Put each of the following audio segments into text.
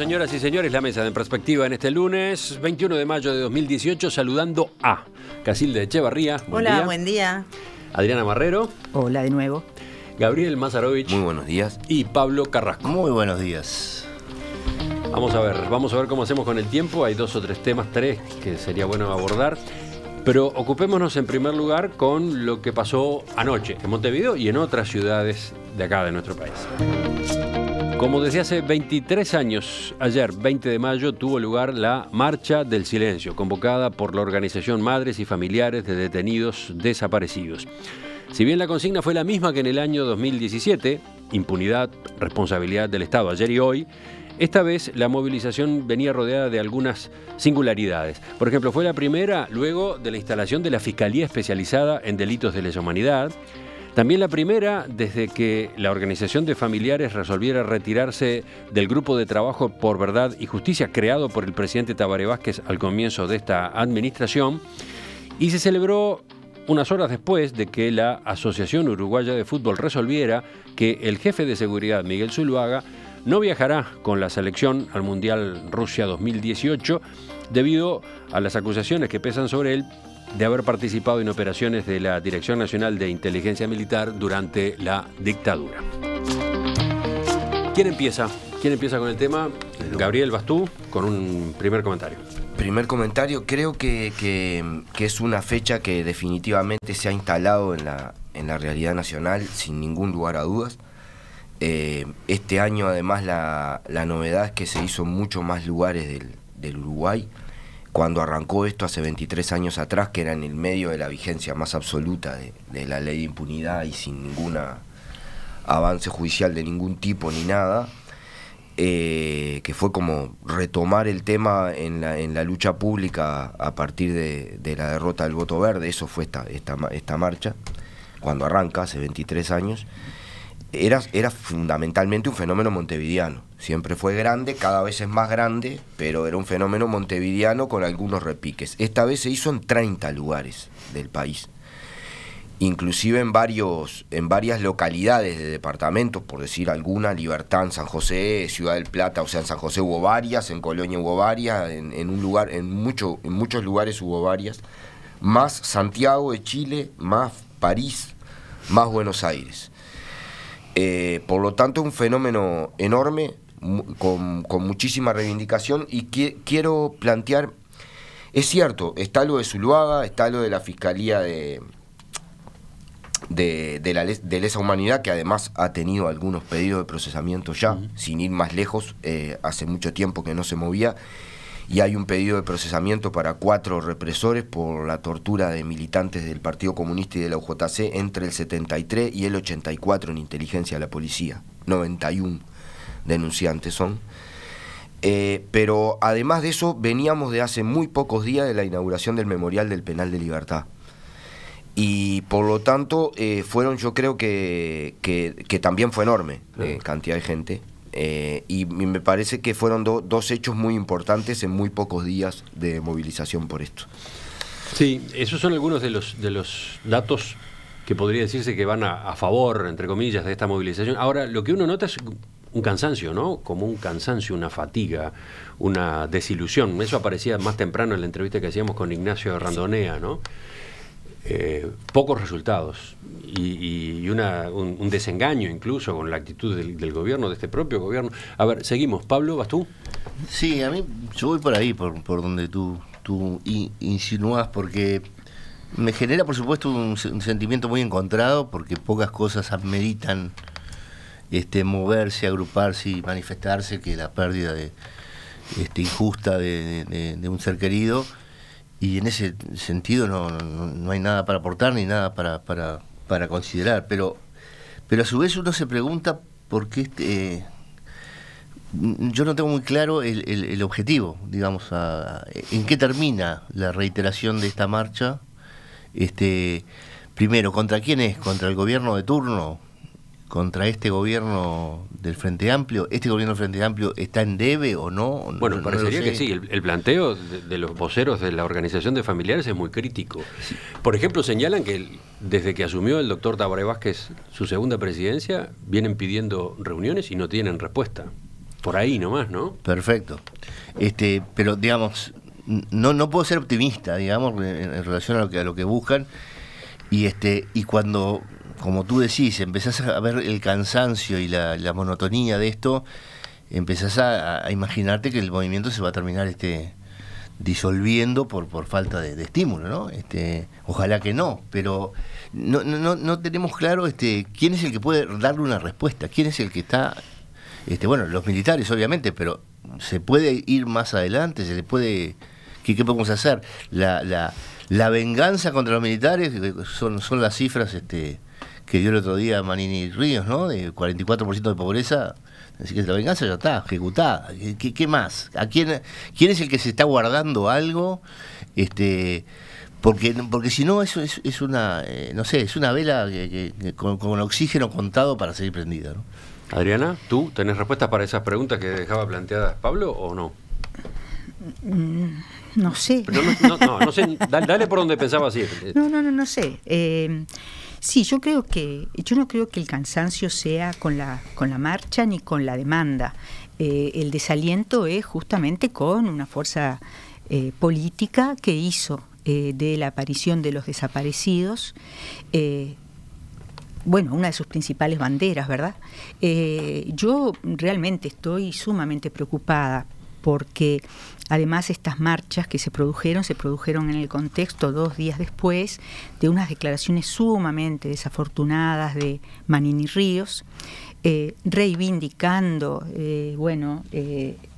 señoras y señores, la mesa de En Perspectiva en este lunes 21 de mayo de 2018, saludando a Casilda Echevarría. Hola, buen día. Adriana Marrero. Hola de nuevo. Gabriel Mazarovich. Muy buenos días. Y Pablo Carrasco. Muy buenos días. Vamos a ver cómo hacemos con el tiempo. Hay 2 o 3 temas, 3, que sería bueno abordar. Pero ocupémonos en primer lugar con lo que pasó anoche en Montevideo y en otras ciudades de acá, de nuestro país. Como desde hace 23 años, ayer, 20 de mayo, tuvo lugar la Marcha del Silencio, convocada por la organización Madres y Familiares de Detenidos Desaparecidos. Si bien la consigna fue la misma que en el año 2017, impunidad, responsabilidad del Estado, ayer y hoy, esta vez la movilización venía rodeada de algunas singularidades. Por ejemplo, fue la primera luego de la instalación de la Fiscalía Especializada en Delitos de Lesa Humanidad. También la primera desde que la organización de familiares resolviera retirarse del grupo de trabajo por verdad y justicia creado por el presidente Tabaré Vázquez al comienzo de esta administración. Y se celebró unas horas después de que la Asociación Uruguaya de Fútbol resolviera que el jefe de seguridad, Miguel Zuluaga, no viajará con la selección al Mundial Rusia 2018 debido a las acusaciones que pesan sobre él de haber participado en operaciones de la Dirección Nacional de Inteligencia Militar durante la dictadura. ¿Quién empieza? ¿Quién empieza con el tema? Gabriel, vas tú con un primer comentario. Primer comentario, creo que es una fecha que definitivamente se ha instalado en la realidad nacional sin ningún lugar a dudas. Este año además la novedad es que se hizo en muchos más lugares del Uruguay. Cuando arrancó esto hace 23 años atrás, que era en el medio de la vigencia más absoluta de la ley de impunidad y sin ningún avance judicial de ningún tipo ni nada, que fue como retomar el tema en la lucha pública a partir de la derrota del voto verde. Eso fue esta marcha, cuando arranca hace 23 años. Era fundamentalmente un fenómeno montevideano. Siempre fue grande, cada vez es más grande, pero era un fenómeno montevideano con algunos repiques. Esta vez se hizo en 30 lugares del país, inclusive en varias localidades de departamentos, por decir alguna, Libertad, San José, Ciudad del Plata, o sea, en San José hubo varias, en Colonia hubo varias, en muchos lugares hubo varias, más Santiago de Chile, más París, más Buenos Aires. Por lo tanto, un fenómeno enorme, con muchísima reivindicación, y quiero plantear, es cierto, está lo de Zuluaga, está lo de la Fiscalía de Lesa Humanidad, que además ha tenido algunos pedidos de procesamiento ya, sin ir más lejos, hace mucho tiempo que no se movía, y hay un pedido de procesamiento para 4 represores por la tortura de militantes del Partido Comunista y de la UJC entre el 73 y el 84 en inteligencia de la policía. 91 denunciantes son. Pero además de eso, veníamos de hace muy pocos días de la inauguración del Memorial del Penal de Libertad. Y por lo tanto, yo creo que también fue enorme cantidad de gente. Y me parece que fueron dos hechos muy importantes en muy pocos días de movilización por esto. Sí, esos son algunos de los datos que podría decirse que van a favor, entre comillas, de esta movilización. Ahora, lo que uno nota es un cansancio, ¿no? Como un cansancio, una fatiga, una desilusión. Eso aparecía más temprano en la entrevista que hacíamos con Ignacio Randonea, ¿no? Pocos resultados y un desengaño incluso con la actitud del gobierno, de este propio gobierno. A ver, seguimos. Pablo, ¿vas tú? Sí, a mí yo voy por ahí, por donde tú insinúas, porque me genera por supuesto un sentimiento muy encontrado, porque pocas cosas ameritan moverse, agruparse y manifestarse que la pérdida injusta de un ser querido. Y en ese sentido no hay nada para aportar ni nada para considerar. Pero a su vez uno se pregunta por qué yo no tengo muy claro el objetivo, digamos, en qué termina la reiteración de esta marcha. Primero, ¿contra quién es? ¿Contra el gobierno de turno? ¿Contra este gobierno del Frente Amplio? ¿Este gobierno del Frente Amplio está en debe o no? Bueno, parecería que sí. El planteo de los voceros de la organización de familiares es muy crítico. Sí. Por ejemplo, señalan que desde que asumió el doctor Tabaré Vázquez su segunda presidencia, vienen pidiendo reuniones y no tienen respuesta. por ahí nomás, ¿no? Perfecto. Pero digamos, no puedo ser optimista, digamos, en relación a lo que buscan. Y cuando, como tú decís, empezás a ver el cansancio y la monotonía de esto, empezás a imaginarte que el movimiento se va a terminar disolviendo por falta de estímulo, ¿no? Ojalá que no, pero no tenemos claro quién es el que puede darle una respuesta, quién es el que está, bueno, los militares obviamente, pero se puede ir más adelante, se le puede, ¿qué podemos hacer? La venganza contra los militares son las cifras que dio el otro día Manini Ríos, ¿no? De 44% de pobreza. Así que la venganza ya está ejecutada. ¿Qué más? ¿Quién es el que se está guardando algo? Porque si no, eso es una, no sé, es una vela con oxígeno contado para seguir prendida, ¿no? Adriana, ¿tú tenés respuestas para esas preguntas que dejaba planteadas Pablo o no? No sé. No sé, dale por donde pensabas ir. No sé. Sí, yo no creo que el cansancio sea con la marcha ni con la demanda. El desaliento es justamente con una fuerza política que hizo de la aparición de los desaparecidos, bueno, una de sus principales banderas, ¿verdad? Yo realmente estoy sumamente preocupada porque además estas marchas que se produjeron en el contexto 2 días después de unas declaraciones sumamente desafortunadas de Manini Ríos, reivindicando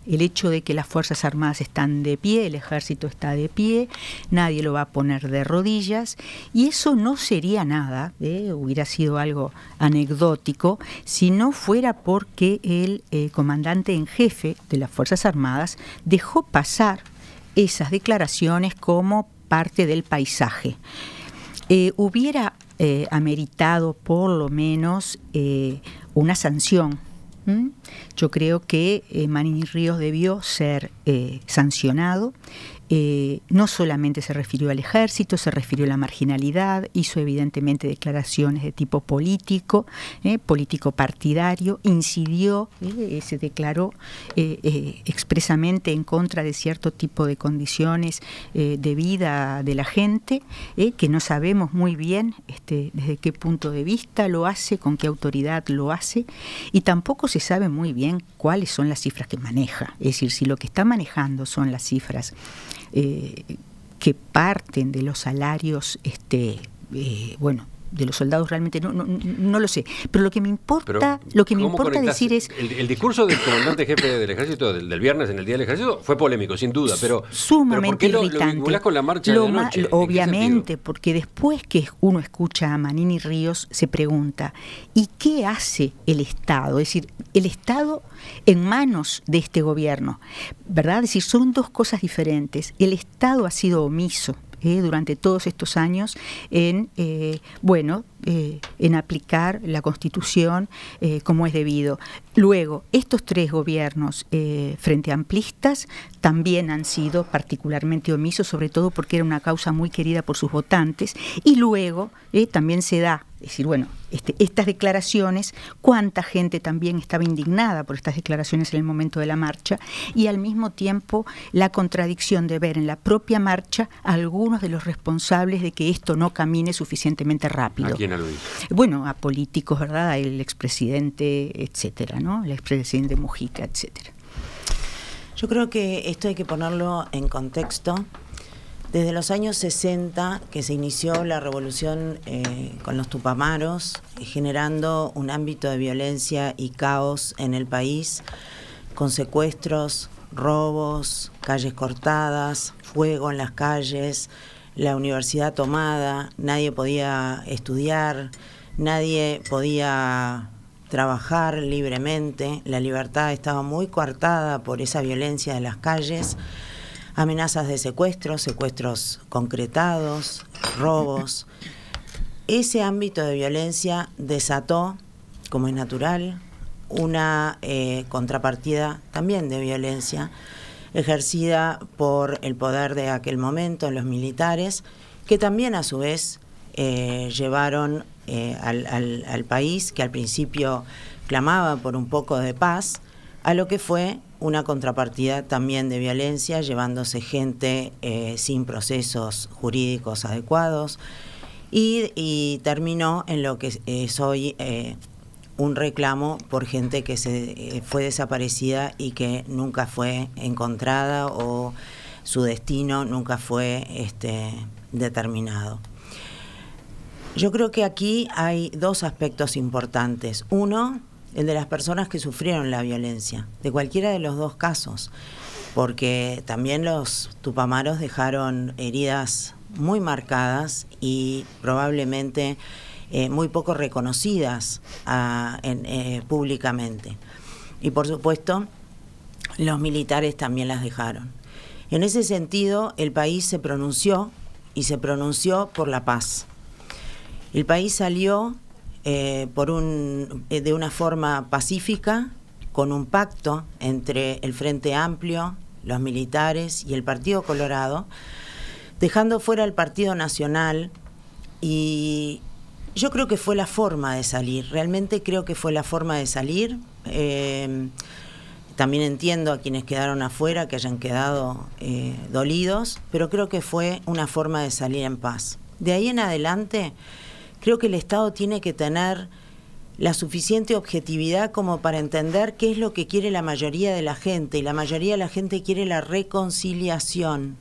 el hecho de que las Fuerzas Armadas están de pie, el ejército está de pie, nadie lo va a poner de rodillas, y eso no sería nada, hubiera sido algo anecdótico, si no fuera porque el comandante en jefe de las Fuerzas Armadas dejó pasar esas declaraciones como parte del paisaje. Hubiera ameritado por lo menos una sanción. Yo creo que Manini Ríos debió ser sancionado. No solamente se refirió al ejército, se refirió a la marginalidad, hizo evidentemente declaraciones de tipo político, político partidario, incidió, se declaró expresamente en contra de cierto tipo de condiciones de vida de la gente, que no sabemos muy bien desde qué punto de vista lo hace, con qué autoridad lo hace, y tampoco se sabe muy bien cuáles son las cifras que maneja. Es decir, si lo que está manejando son las cifras que parten de los salarios, de los soldados, realmente no lo sé, pero lo que me importa decir es el discurso del comandante jefe del ejército del viernes en el Día del Ejército fue polémico, sin duda, pero sumamente ¿por qué irritante. lo vinculás con la marcha de anoche? Obviamente, porque después que uno escucha a Manini Ríos se pregunta, ¿y qué hace el Estado? Es decir, el Estado en manos de este gobierno, ¿verdad? Es decir, son dos cosas diferentes. El Estado ha sido omiso durante todos estos años en aplicar la Constitución como es debido. Luego, estos 3 gobiernos frente amplistas también han sido particularmente omisos, sobre todo porque era una causa muy querida por sus votantes, y luego también se da, es decir, estas declaraciones, cuánta gente también estaba indignada por estas declaraciones en el momento de la marcha, y al mismo tiempo la contradicción de ver en la propia marcha a algunos de los responsables de que esto no camine suficientemente rápido. ¿A quién aludís? Bueno, a políticos, ¿verdad? El expresidente, etcétera, ¿no? El expresidente Mujica, etcétera. Yo creo que esto hay que ponerlo en contexto. Desde los años 60 que se inició la revolución con los Tupamaros, generando un ámbito de violencia y caos en el país, con secuestros, robos, calles cortadas, fuego en las calles, la universidad tomada, nadie podía estudiar, nadie podía trabajar libremente, la libertad estaba muy coartada por esa violencia de las calles, amenazas de secuestros concretados, robos. Ese ámbito de violencia desató, como es natural, una contrapartida también de violencia ejercida por el poder de aquel momento, los militares, que también a su vez llevaron al país, que al principio clamaba por un poco de paz, a lo que fue una contrapartida también de violencia, llevándose gente sin procesos jurídicos adecuados, y terminó en lo que es hoy un reclamo por gente que fue desaparecida y que nunca fue encontrada, o su destino nunca fue determinado. Yo creo que aquí hay dos aspectos importantes. Uno, el de las personas que sufrieron la violencia, de cualquiera de los dos casos, porque también los tupamaros dejaron heridas muy marcadas y probablemente muy poco reconocidas públicamente. Y por supuesto, los militares también las dejaron. En ese sentido, el país se pronunció, y se pronunció por la paz. El país salió de una forma pacífica, con un pacto entre el Frente Amplio, los militares y el Partido Colorado, dejando fuera el Partido Nacional, y yo creo que fue la forma de salir, realmente creo que fue la forma de salir. También entiendo a quienes quedaron afuera que hayan quedado dolidos, pero creo que fue una forma de salir en paz. De ahí en adelante, creo que el Estado tiene que tener la suficiente objetividad como para entender qué es lo que quiere la mayoría de la gente, y la mayoría de la gente quiere la reconciliación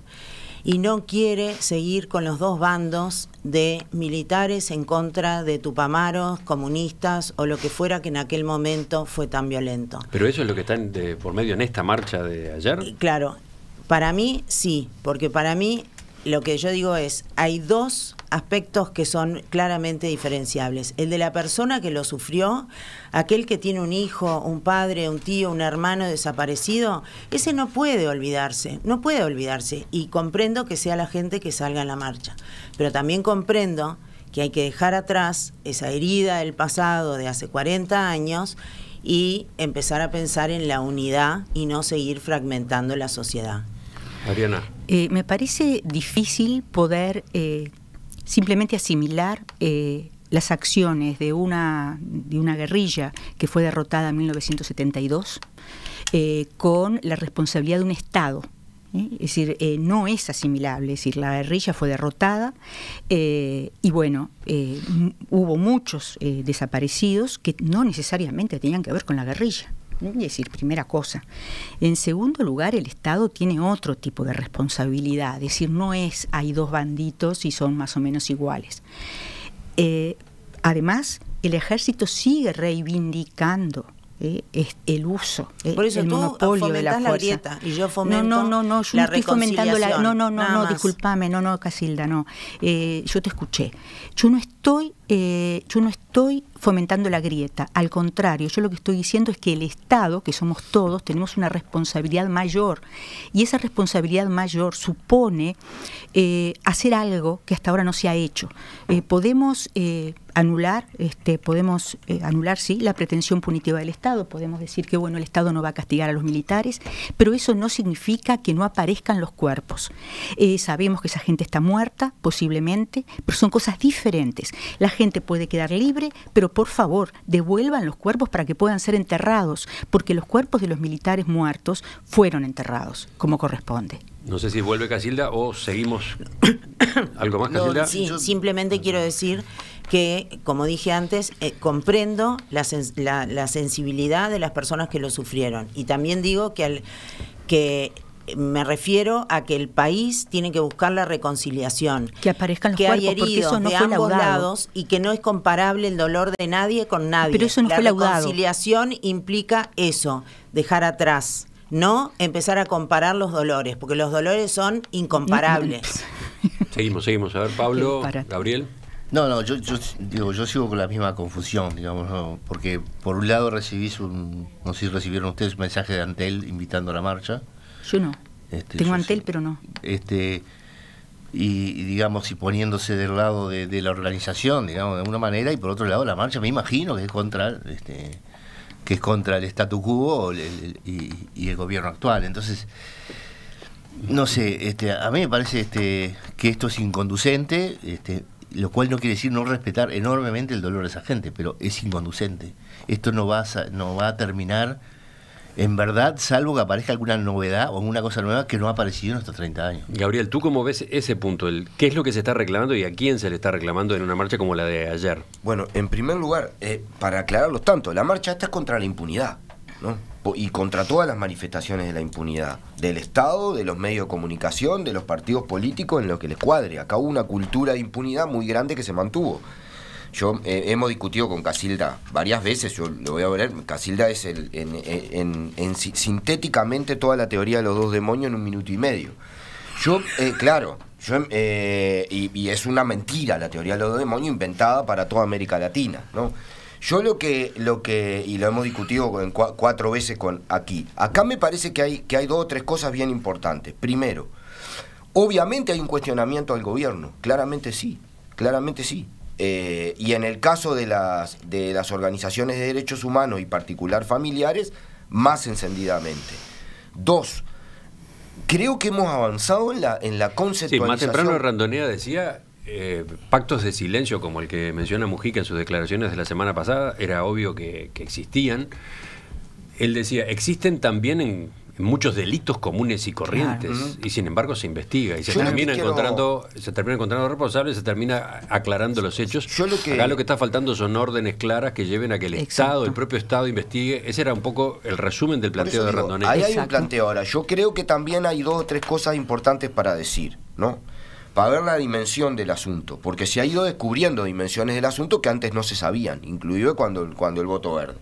y no quiere seguir con los dos bandos de militares en contra de tupamaros, comunistas o lo que fuera que en aquel momento fue tan violento. ¿Pero eso es lo que está por medio en esta marcha de ayer? Claro, para mí sí, porque para mí lo que yo digo es, hay dos aspectos que son claramente diferenciables. El de la persona que lo sufrió, aquel que tiene un hijo, un padre, un tío, un hermano desaparecido, ese no puede olvidarse, y comprendo que sea la gente que salga en la marcha. Pero también comprendo que hay que dejar atrás esa herida del pasado de hace 40 años y empezar a pensar en la unidad y no seguir fragmentando la sociedad. Mariana. Me parece difícil poder simplemente asimilar las acciones de una guerrilla que fue derrotada en 1972 con la responsabilidad de un Estado. Es decir, no es asimilable. Es decir, la guerrilla fue derrotada y bueno, hubo muchos desaparecidos que no necesariamente tenían que ver con la guerrilla. Es decir, primera cosa. En segundo lugar, el Estado tiene otro tipo de responsabilidad. Es decir, no es hay dos banditos y son más o menos iguales. Además, el ejército sigue reivindicando el uso, por eso el tú monopolio de la fuerza. Grieta y yo fomento yo no estoy fomentando la no, discúlpame, Casilda, no. Yo te escuché. Yo no estoy fomentando la grieta, al contrario, yo lo que estoy diciendo es que el Estado, que somos todos, tenemos una responsabilidad mayor, y esa responsabilidad mayor supone hacer algo que hasta ahora no se ha hecho. Podemos anular sí la pretensión punitiva del Estado, podemos decir que bueno, el Estado no va a castigar a los militares, pero eso no significa que no aparezcan los cuerpos. Sabemos que esa gente está muerta, posiblemente, pero son cosas diferentes. La gente puede quedar libre, pero por favor, devuelvan los cuerpos para que puedan ser enterrados, porque los cuerpos de los militares muertos fueron enterrados, como corresponde. No sé si vuelve Casilda o seguimos. ¿Algo más, Casilda? Sí, simplemente quiero decir que, como dije antes, comprendo la sensibilidad de las personas que lo sufrieron. Y también digo que me refiero a que el país tiene que buscar la reconciliación. Que aparezcan los cuerpos, hay heridos porque eso no de fue ambos lados y que no es comparable el dolor de nadie con nadie. Pero eso no fue laudado. La reconciliación implica eso, dejar atrás. No empezar a comparar los dolores, porque los dolores son incomparables. Seguimos. A ver, Pablo, Gabriel. No, yo sigo con la misma confusión, digamos, ¿no? Porque por un lado no sé si recibieron ustedes un mensaje de Antel invitando a la marcha. Yo no. Tengo Antel, sí, pero no. Y digamos, y poniéndose del lado de la organización, digamos, de alguna manera, y por otro lado la marcha, me imagino que es contra el statu quo y el gobierno actual. Entonces, no sé, a mí me parece que esto es inconducente, lo cual no quiere decir no respetar enormemente el dolor de esa gente, pero es inconducente. Esto no va a terminar en verdad, salvo que aparezca alguna novedad o alguna cosa nueva que no ha aparecido en estos 30 años. Gabriel, ¿tú cómo ves ese punto? ¿Qué es lo que se está reclamando y a quién se le está reclamando en una marcha como la de ayer? Bueno, en primer lugar, para aclararlos tanto, la marcha esta es contra la impunidad, ¿no? Y contra todas las manifestaciones de la impunidad, del Estado, de los medios de comunicación, de los partidos políticos, en lo que les cuadre. Acá hubo una cultura de impunidad muy grande que se mantuvo. Yo hemos discutido con Casilda varias veces, yo lo voy a ver, Casilda es sintéticamente toda la teoría de los dos demonios en 1 minuto y medio. Y es una mentira la teoría de los dos demonios inventada para toda América Latina, ¿no? Yo lo que y lo hemos discutido 4 veces acá me parece que hay 2 o 3 cosas bien importantes. Primero, obviamente hay un cuestionamiento al gobierno, claramente sí. Y en el caso de las organizaciones de derechos humanos y particular familiares, más encendidamente. 2, creo que hemos avanzado en la conceptualización. Sí, más temprano Randonea decía pactos de silencio como el que menciona Mujica en sus declaraciones de la semana pasada, era obvio que existían. Él decía, existen también en muchos delitos comunes y corrientes, claro. Y sin embargo se investiga y se termina encontrando responsables, se termina aclarando los hechos. Acá lo que está faltando son órdenes claras que lleven a que el Estado, el propio Estado investigue. Ese era un poco el resumen del planteo de Randonea. Ahí hay un planteo. Ahora, yo creo que también hay 2 o 3 cosas importantes para decir, ¿no? Para ver la dimensión del asunto, porque se ha ido descubriendo dimensiones del asunto que antes no se sabían, inclusive cuando el voto verde.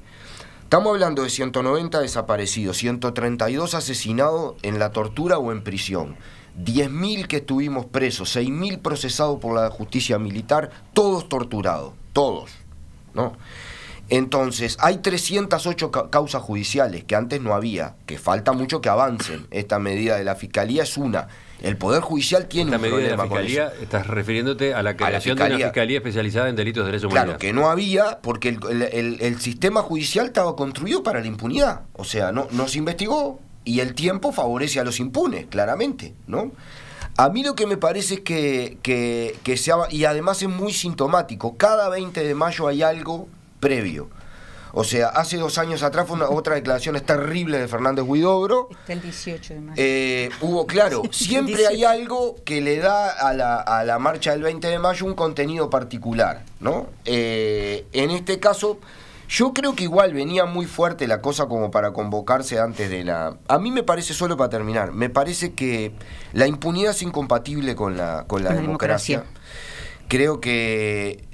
Estamos hablando de 190 desaparecidos, 132 asesinados en la tortura o en prisión, 10.000 que estuvimos presos, 6.000 procesados por la justicia militar, todos torturados, todos, ¿no? Entonces, hay 308 causas judiciales que antes no había, que falta mucho que avancen. Esta medida de la Fiscalía es una. El Poder Judicial tiene un problema con eso. ¿Estás refiriéndote a la creación de una Fiscalía especializada en delitos de lesa humanidad? Claro, que no había, porque el sistema judicial estaba construido para la impunidad. O sea, no se investigó y el tiempo favorece a los impunes, claramente, ¿no? A mí lo que me parece es que y además es muy sintomático, cada 20 de mayo hay algo previo. O sea, hace 2 años atrás fue otra declaración terrible de Fernández Huidobro. Está el 18 de mayo. Hubo, claro, siempre hay algo que le da a la marcha del 20 de mayo un contenido particular, ¿no? En este caso, yo creo que igual venía muy fuerte la cosa como para convocarse antes de la... A mí me parece, solo para terminar, me parece que la impunidad es incompatible con la democracia. Creo que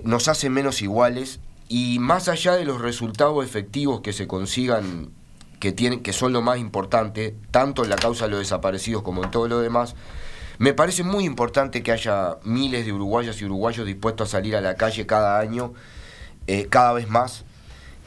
nos hace menos iguales. Y más allá de los resultados efectivos que se consigan, que son lo más importante, tanto en la causa de los desaparecidos como en todo lo demás, me parece muy importante que haya miles de uruguayas y uruguayos dispuestos a salir a la calle cada año, cada vez más.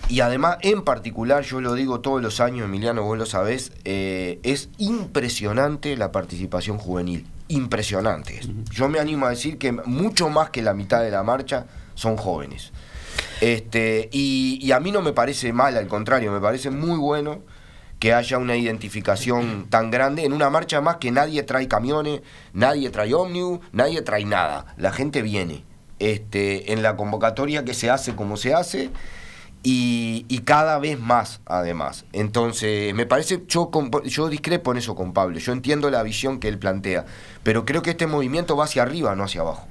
Y además, en particular, yo lo digo todos los años, Emiliano, vos lo sabés, es impresionante la participación juvenil. Impresionante. Yo me animo a decir que mucho más que la mitad de la marcha son jóvenes. Y a mí no me parece mal, al contrario, me parece muy bueno que haya una identificación tan grande en una marcha más que nadie trae camiones, nadie trae ómnibus, nadie trae nada. La gente viene en la convocatoria que se hace como se hace y cada vez más, además. Entonces, me parece, yo discrepo en eso con Pablo, yo entiendo la visión que él plantea, pero creo que este movimiento va hacia arriba, no hacia abajo.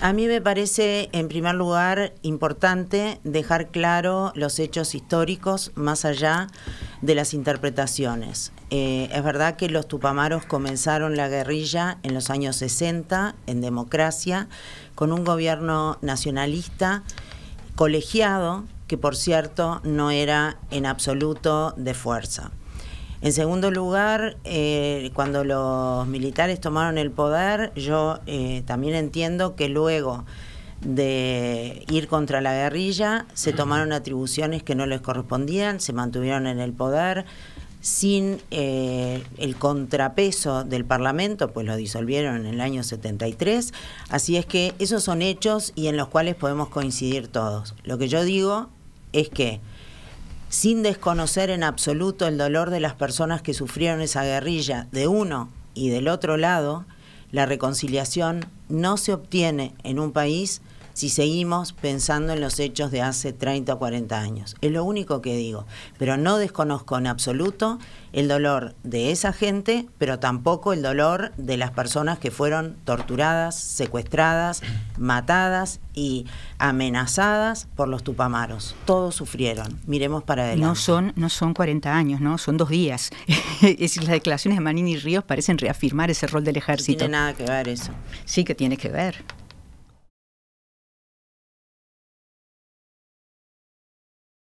A mí me parece, en primer lugar, importante dejar claro los hechos históricos más allá de las interpretaciones. Es verdad que los tupamaros comenzaron la guerrilla en los años 60, en democracia, con un gobierno nacionalista colegiado, que por cierto no era en absoluto de fuerza. En segundo lugar, cuando los militares tomaron el poder, yo también entiendo que luego de ir contra la guerrilla se tomaron atribuciones que no les correspondían, se mantuvieron en el poder sin el contrapeso del Parlamento, pues lo disolvieron en el año 73. Así es que esos son hechos y en los cuales podemos coincidir todos. Lo que yo digo es que, sin desconocer en absoluto el dolor de las personas que sufrieron esa guerrilla de uno y del otro lado, la reconciliación no se obtiene en un país si seguimos pensando en los hechos de hace 30 o 40 años. Es lo único que digo. Pero no desconozco en absoluto el dolor de esa gente, pero tampoco el dolor de las personas que fueron torturadas, secuestradas, matadas y amenazadas por los tupamaros. Todos sufrieron. Miremos para adelante. No son 40 años, ¿no? Son 2 días. Es decir, las declaraciones de Manini y Ríos parecen reafirmar ese rol del ejército. No tiene nada que ver eso. Sí que tiene que ver.